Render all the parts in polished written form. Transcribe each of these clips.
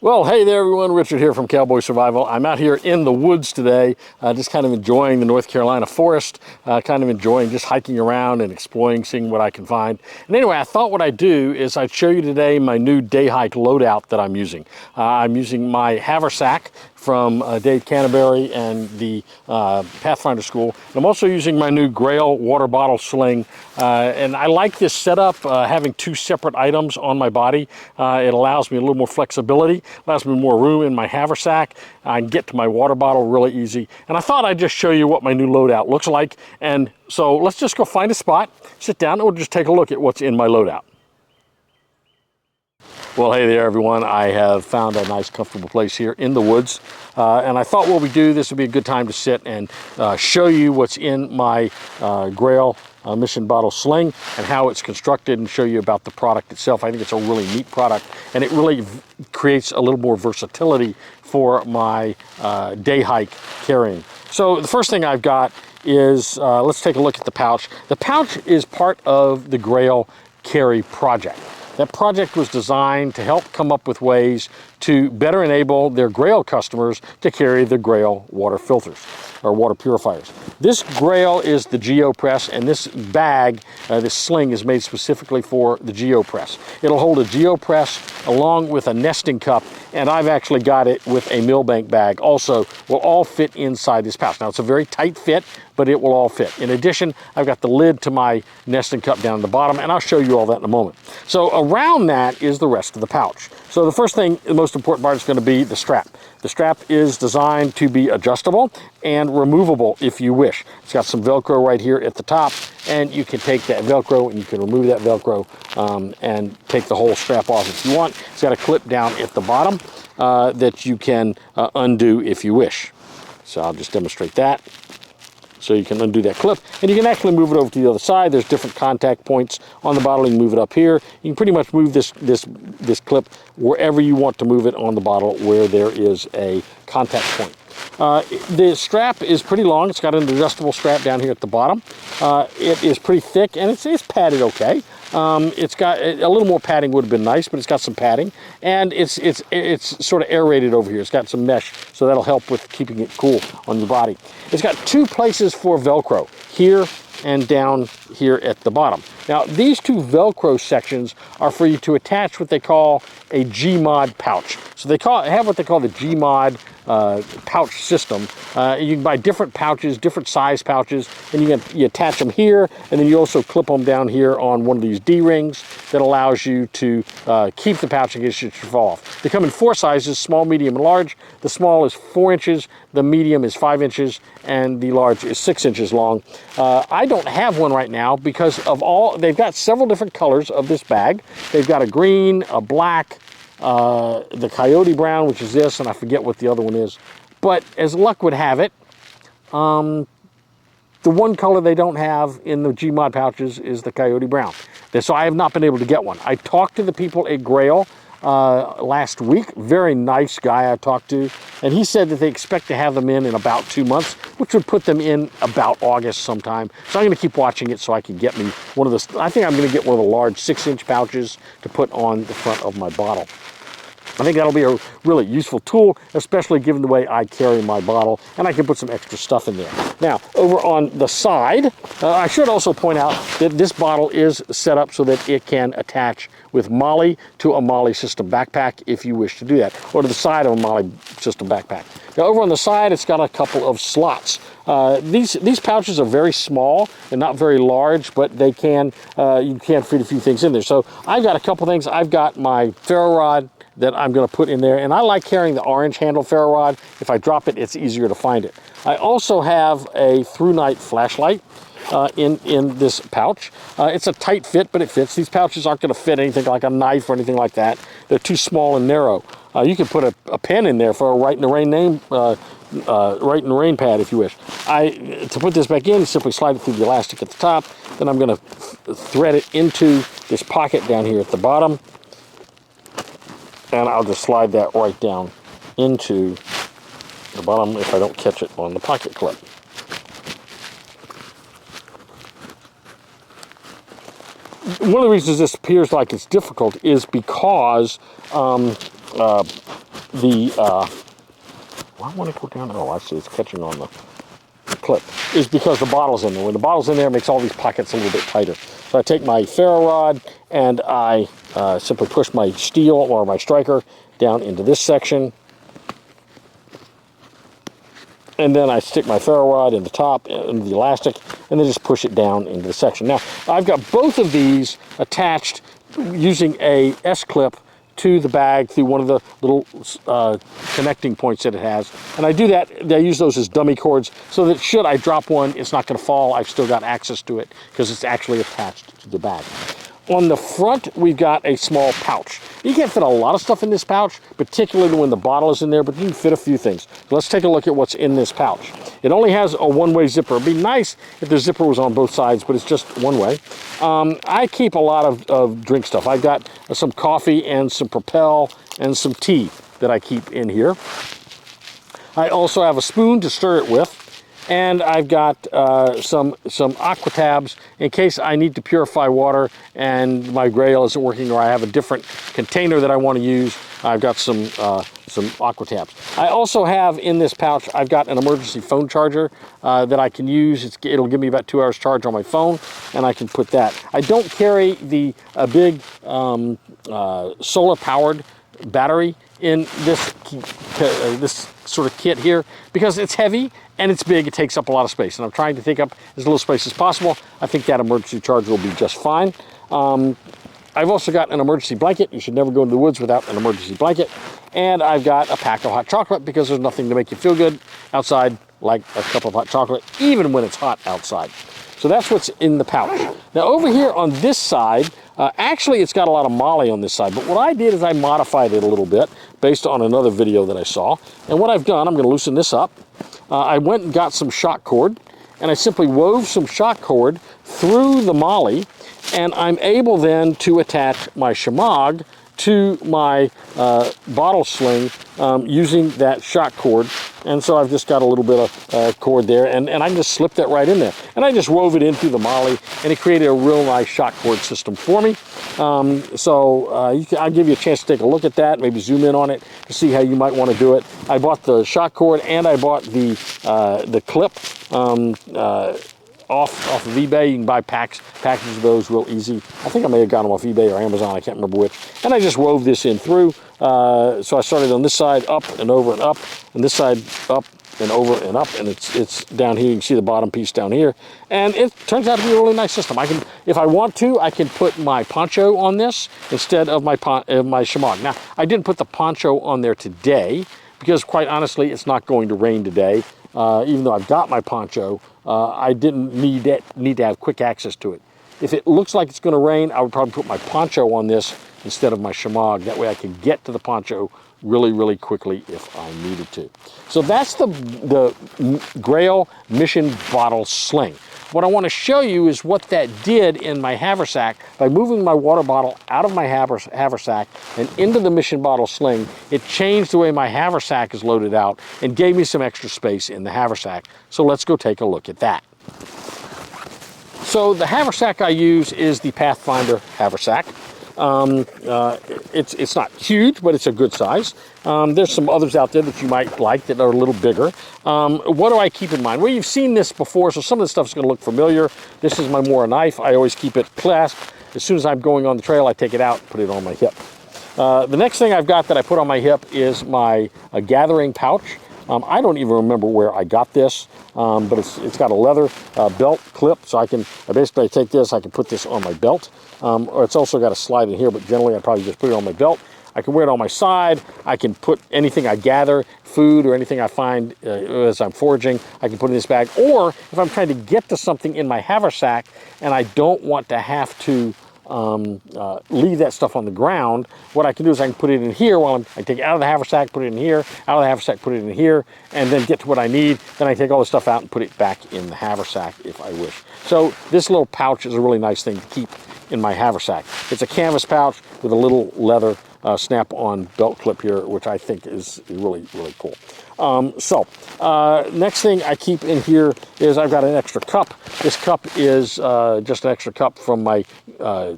Well, hey there everyone, Richard here from Cowboy Survival. I'm out here in the woods today, just kind of enjoying the North Carolina forest, kind of enjoying just hiking around and exploring, seeing what I can find. And anyway, I thought what I'd do is I'd show you today my new day hike loadout that I'm using. I'm using my Haversack from Dave Canterbury and the Pathfinder School. And I'm also using my new Grayl water bottle sling. And I like this setup, having two separate items on my body. It allows me a little more flexibility, allows me more room in my haversack. I can get to my water bottle really easy. And I thought I'd just show you what my new loadout looks like. And so let's just go find a spot, sit down, and we'll just take a look at what's in my loadout. Well, hey there everyone. I have found a nice comfortable place here in the woods. And I thought what we do, this would be a good time to sit and show you what's in my Grayl mission bottle sling and how it's constructed, and show you about the product itself. I think it's a really neat product, and it really creates a little more versatility for my day hike carrying. So the first thing I've got is, let's take a look at the pouch. The pouch is part of the Grayl carry project. That project was designed to help come up with ways to better enable their Grayl customers to carry the Grayl water filters or water purifiers. This Grayl is the GeoPress, and this bag, this sling, is made specifically for the GeoPress. It'll hold a GeoPress along with a nesting cup, and I've actually got it with a Millbank bag. Also, will all fit inside this pouch. Now, it's a very tight fit, but it will all fit. In addition, I've got the lid to my nesting cup down at the bottom, and I'll show you all that in a moment. So around that is the rest of the pouch. So the first thing, the most important part, is going to be the strap. The strap is designed to be adjustable and removable if you wish. It's got some Velcro right here at the top, and you can take that Velcro and you can remove that Velcro and take the whole strap off if you want. It's got a clip down at the bottom that you can undo if you wish. So I'll just demonstrate that. So you can undo that clip, and you can actually move it over to the other side. There's different contact points on the bottle. You can move it up here. You can pretty much move this clip wherever you want to move it on the bottle where there is a contact point. The strap is pretty long. It's got an adjustable strap down here at the bottom. It is pretty thick, and it's padded okay. It's got a little more padding would have been nice, but it's got some padding, and it's sort of aerated over here. It's got some mesh, so that'll help with keeping it cool on your body. It's got two places for Velcro, here and down here at the bottom. Now, these two Velcro sections are for you to attach what they call a Gmod pouch. So they have what they call the Gmod pouch system. You can buy different pouches, different size pouches, and you attach them here, and then you also clip them down here on one of these D-rings that allows you to keep the pouch in case it should fall off. They come in 4 sizes, small, medium, and large. The small is 4 inches, the medium is 5 inches, and the large is 6 inches long. I don't have one right now because they've got several different colors of this bag. They've got a green, a black, the coyote brown, which is this, and I forget what the other one is. But as luck would have it, the one color they don't have in the Gmod pouches is the coyote brown. So I have not been able to get one. I talked to the people at Grayl last week. Very nice guy I talked to, and he said that they expect to have them in about 2 months, which would put them in about August sometime. So I'm going to keep watching it so I can get me one of the, I think I'm going to get one of the large 6-inch pouches to put on the front of my bottle. I think that'll be a really useful tool, especially given the way I carry my bottle, and I can put some extra stuff in there. Now, over on the side, I should also point out that this bottle is set up so that it can attach with MOLLE to a MOLLE system backpack if you wish to do that, or to the side of a MOLLE system backpack. Now, over on the side, it's got a couple of slots. These pouches are very small and not very large, but they can you can fit a few things in there. So I've got a couple things. I've got my ferro rod that I'm going to put in there, and I like carrying the orange handle ferro rod. If I drop it, it's easier to find it. I also have a through night flashlight in this pouch. It's a tight fit, but it fits. These pouches aren't going to fit anything like a knife or anything like that. They're too small and narrow. You can put a pen in there for a write in the rain pad if you wish. To put this back in, you simply slide it through the elastic at the top. Then I'm going to thread it into this pocket down here at the bottom, and I'll just slide that right down into the bottom if I don't catch it on the pocket clip. One of the reasons this appears like it's difficult is because the, I want to go down, oh, I see, it's catching on the clip, is because the bottle's in there. When the bottle's in there, it makes all these pockets a little bit tighter. So I take my ferro rod and I simply push my steel or my striker down into this section. And then I stick my ferro rod in the top, in the elastic, and then just push it down into the section. Now, I've got both of these attached using a S-clip to the bag through one of the little connecting points that it has. And I do that, I use those as dummy cords so that should I drop one, it's not going to fall. I've still got access to it because it's actually attached to the bag. On the front, we've got a small pouch. You can't fit a lot of stuff in this pouch, particularly when the bottle is in there, but you can fit a few things. So let's take a look at what's in this pouch. It only has a one-way zipper. It'd be nice if the zipper was on both sides, but it's just one way. I keep a lot of drink stuff. I've got some coffee and some Propel and some tea that I keep in here. I also have a spoon to stir it with. And I've got some aqua tabs in case I need to purify water and my Grayl isn't working or I have a different container that I want to use. I've got some aqua tabs. I also have in this pouch, I've got an emergency phone charger that I can use. It'll give me about 2 hours charge on my phone, and I can put that. I don't carry the big solar-powered battery in this sort of kit here because it's heavy and it's big. It takes up a lot of space, and I'm trying to take up as little space as possible. I think that emergency charger will be just fine. I've also got an emergency blanket. You should never go into the woods without an emergency blanket. And I've got a pack of hot chocolate because there's nothing to make you feel good outside like a cup of hot chocolate, even when it's hot outside. So that's what's in the pouch. Now over here on this side, actually it's got a lot of molly on this side, but what I did is I modified it a little bit based on another video that I saw. And what I've done, I'm going to loosen this up. I went and got some shock cord, and I simply wove some shock cord through the molly, and I'm able then to attach my shemagh to my bottle sling using that shock cord. And so I've just got a little bit of cord there, and I can just slip that right in there. And I just wove it in through the molly, and it created a real nice shock cord system for me. I'll give you a chance to take a look at that, maybe zoom in on it to see how you might want to do it. I bought the shock cord, and I bought the clip off of eBay. You can buy packages of those real easy. I think I may have gotten them off eBay or Amazon, I can't remember which. And I just wove this in through. So I started on this side, up and over and up, and this side up and over and up, and it's down here. You can see the bottom piece down here. And it turns out to be a really nice system. I can, if I want to, I can put my poncho on this instead of my shemagh. Now, I didn't put the poncho on there today because quite honestly, it's not going to rain today. Even though I've got my poncho, I didn't need to have quick access to it. If it looks like it's going to rain, I would probably put my poncho on this instead of my shemagh. That way I can get to the poncho really, really quickly if I needed to. So that's the Grayl Mission Bottle Sling. What I want to show you is what that did in my haversack. By moving my water bottle out of my haversack and into the Mission Bottle Sling, it changed the way my haversack is loaded out and gave me some extra space in the haversack. So let's go take a look at that. So the haversack I use is the Pathfinder haversack. It's not huge, but it's a good size. There's some others out there that you might like that are a little bigger. What do I keep in mind? Well, you've seen this before, so some of the stuff's going to look familiar. This is my Mora knife. I always keep it clasped. As soon as I'm going on the trail, I take it out, put it on my hip. The next thing I've got that I put on my hip is my gathering pouch. I don't even remember where I got this, but it's got a leather belt clip, so I basically take this, I can put this on my belt, or it's also got a slide in here, but generally I probably just put it on my belt. I can wear it on my side. I can put anything I gather, food or anything I find as I'm foraging, I can put in this bag. Or if I'm trying to get to something in my haversack and I don't want to have to leave that stuff on the ground, what I can do is I can put it in here while I take it out of the haversack, put it in here, out of the haversack, put it in here, and then get to what I need. Then I take all the stuff out and put it back in the haversack if I wish. So this little pouch is a really nice thing to keep in my haversack. It's a canvas pouch with a little leather snap-on belt clip here, which I think is really, really cool. Next thing I keep in here is I've got an extra cup. This cup is just an extra cup from my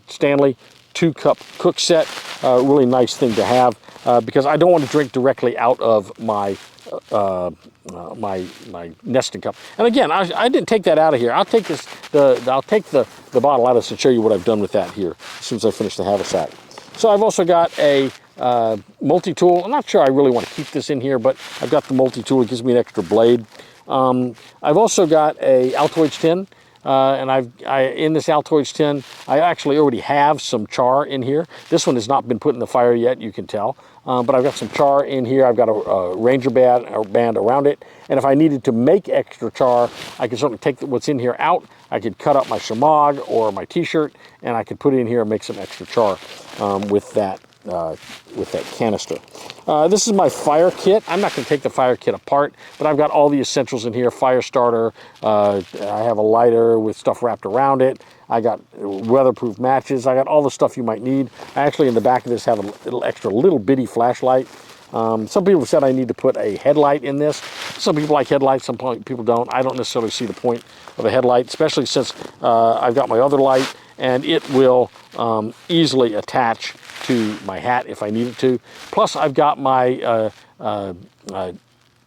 Stanley 2-cup cook set. Really nice thing to have. because I don't want to drink directly out of my my nesting cup. And again, I didn't take that out of here. I'll take this I'll take the bottle out of this and show you what I've done with that here as soon as I finish the haversack. So I've also got a multi-tool. I'm not sure I really want to keep this in here, but I've got the multi-tool. It gives me an extra blade. I've also got a Altoids tin. And in this Altoids tin, I actually already have some char in here. This one has not been put in the fire yet, you can tell. But I've got some char in here. I've got a Ranger band around it. And if I needed to make extra char, I could certainly take what's in here out. I could cut up my shamag or my t-shirt, and I could put it in here and make some extra char with that canister. This is my fire kit. I'm not going to take the fire kit apart, but I've got all the essentials in here. Fire starter, I have a lighter with stuff wrapped around it. I got weatherproof matches. I got all the stuff you might need. I actually, in the back of this, have a little bitty flashlight. Some people have said I need to put a headlight in this. Some people like headlights, some people don't. I don't necessarily see the point of a headlight, especially since I've got my other light, and it will easily attach to my hat if I need it to. Plus, I've got my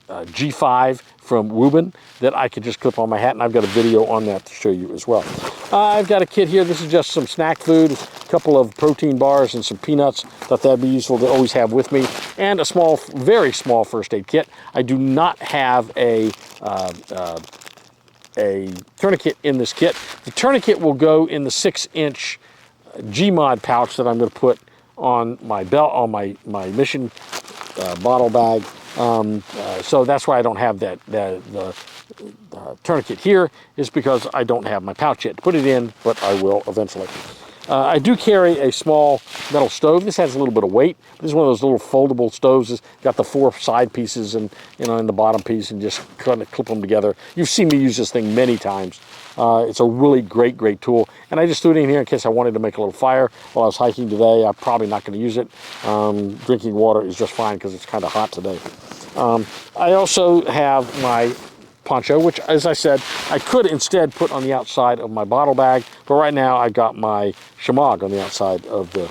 G5 from Woobin that I could just clip on my hat, and I've got a video on that to show you as well. I've got a kit here. This is just some snack food, a couple of protein bars and some peanuts. Thought that'd be useful to always have with me, and a small, very small first aid kit. I do not have a tourniquet in this kit. The tourniquet will go in the 6-inch Gmod pouch that I'm going to put on my belt, on my mission bottle bag. So that's why I don't have the tourniquet here, is because I don't have my pouch yet to put it in, but I will eventually. I do carry a small metal stove. This has a little bit of weight. This is one of those little foldable stoves. It's got the 4 side pieces and in the bottom piece, and just kind of clip them together. You've seen me use this thing many times. It's a really great tool, and I just threw it in here in case I wanted to make a little fire while I was hiking today. I'm probably not going to use it. Drinking water is just fine because it's kind of hot today. I also have my poncho, which, as I said, I could instead put on the outside of my bottle bag, but right now I've got my shamag on the outside of the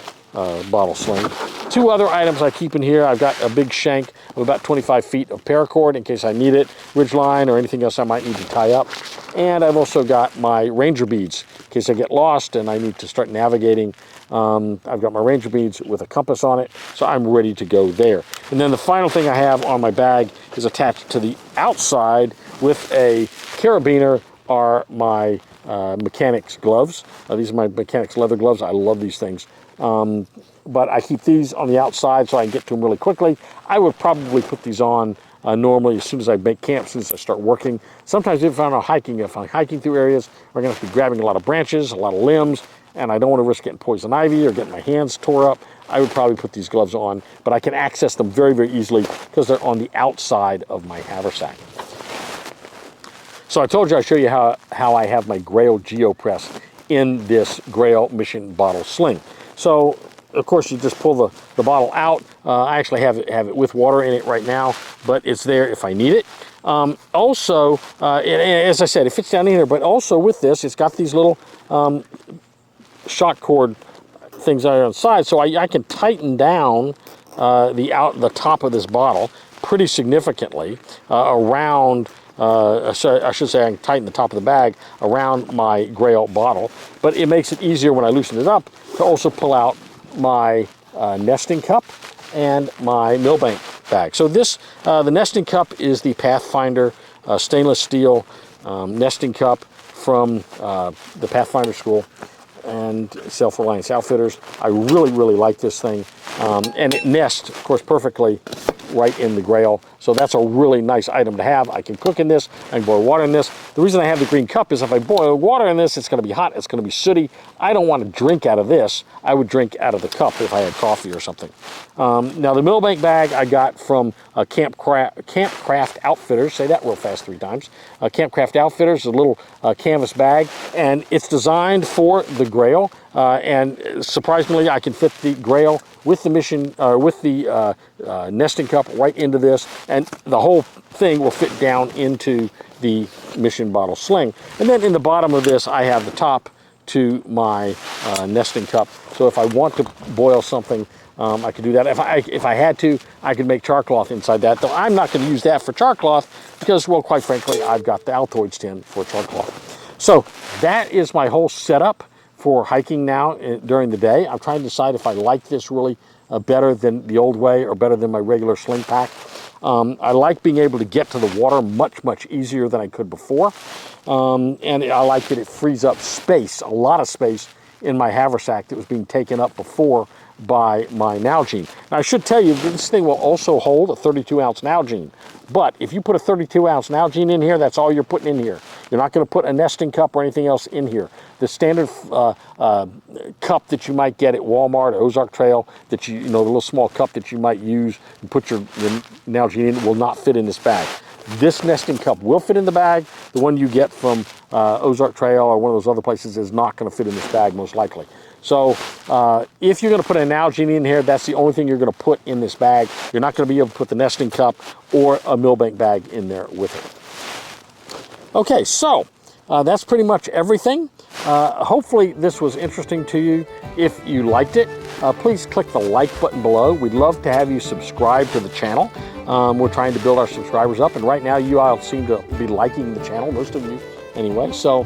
bottle sling. 2 other items I keep in here. I've got a big shank of about 25 feet of paracord in case I need it, ridgeline or anything else I might need to tie up. And I've also got my ranger beads in case I get lost and I need to start navigating. I've got my ranger beads with a compass on it, so I'm ready to go there. And then the final thing I have on my bag is attached to the outside with a carabiner are my mechanics gloves. These are my mechanics leather gloves. I love these things. But I keep these on the outside so I can get to them really quickly. I would probably put these on normally as soon as I make camp, as soon as I start working. Sometimes if I'm hiking through areas, we're going to have to be grabbing a lot of branches, a lot of limbs, and I don't want to risk getting poison ivy or getting my hands tore up. I would probably put these gloves on, but I can access them very easily because they're on the outside of my haversack. So I told you I'd show you how I have my Grayl GeoPress in this Grayl mission bottle sling. So, of course, you just pull the bottle out. I actually have it with water in it right now, but it's there if I need it. Also, as I said, it fits down in here, but also with this, it's got these little shock cord things on the side, so I can tighten down the top of this bottle pretty significantly around. So I should say I can tighten the top of the bag around my Grayl bottle, but it makes it easier when I loosen it up to also pull out my nesting cup and my Millbank bag. So this, the nesting cup is the Pathfinder stainless steel nesting cup from the Pathfinder school and Self-Reliance Outfitters. I really like this thing, and it nests, of course, perfectly right in the Grayl. So that's a really nice item to have. I can cook in this, I can boil water in this. The reason I have the green cup is if I boil water in this, it's going to be hot, it's going to be sooty. I don't want to drink out of this. I would drink out of the cup if I had coffee or something. Now the Millbank bag I got from Campcraft Outfitters. Say that real fast 3 times. Campcraft Outfitters is a little canvas bag, and it's designed for the Grayl. And surprisingly, I can fit the Grayl with the mission, with the nesting cup right into this, and the whole thing will fit down into the mission bottle sling. And then in the bottom of this, I have the top to my nesting cup. So if I want to boil something, I could do that. If I had to, I could make char cloth inside that, though I'm not going to use that for char cloth because, well, quite frankly, I've got the Altoids tin for char cloth. So that is my whole setup for hiking now during the day. I'm trying to decide if I like this really better than the old way or better than my regular sling pack. I like being able to get to the water much easier than I could before. And I like that it frees up space, a lot of space in my haversack that was being taken up before by my Nalgene. Now I should tell you, this thing will also hold a 32-ounce Nalgene. But if you put a 32-ounce Nalgene in here, that's all you're putting in here. You're not going to put a nesting cup or anything else in here. The standard cup that you might get at Walmart or Ozark Trail, that you know, the little small cup that you might use and put your Nalgene in, will not fit in this bag. This nesting cup will fit in the bag. The one you get from Ozark Trail or one of those other places is not going to fit in this bag, most likely. So if you're going to put an Nalgene in here, that's the only thing you're going to put in this bag. You're not going to be able to put the nesting cup or a Millbank bag in there with it. Okay, so that's pretty much everything. Hopefully this was interesting to you. If you liked it, please click the like button below. We'd love to have you subscribe to the channel. We're trying to build our subscribers up, and right now you all seem to be liking the channel, most of you anyway. So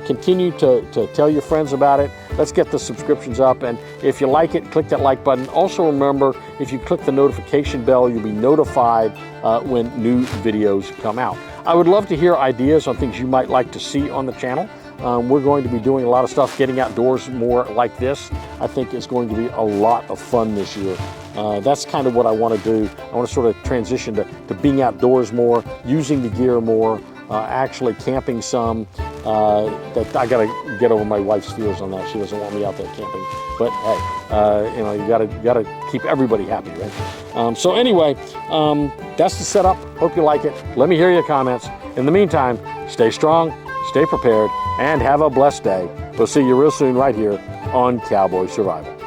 continue to tell your friends about it. Let's get the subscriptions up, and if you like it, click that like button. Also remember, if you click the notification bell, you'll be notified when new videos come out. I would love to hear ideas on things you might like to see on the channel. We're going to be doing a lot of stuff, getting outdoors more like this. I think it's going to be a lot of fun this year. That's kind of what I want to do. I want to sort of transition to being outdoors more, using the gear more, actually camping some. That I got to get over my wife's fears on that. She doesn't want me out there camping. But hey, you know, you gotta keep everybody happy, right? So anyway, that's the setup. Hope you like it. Let me hear your comments. In the meantime, stay strong, stay prepared, and have a blessed day. We'll see you real soon right here on Cowboy Survival.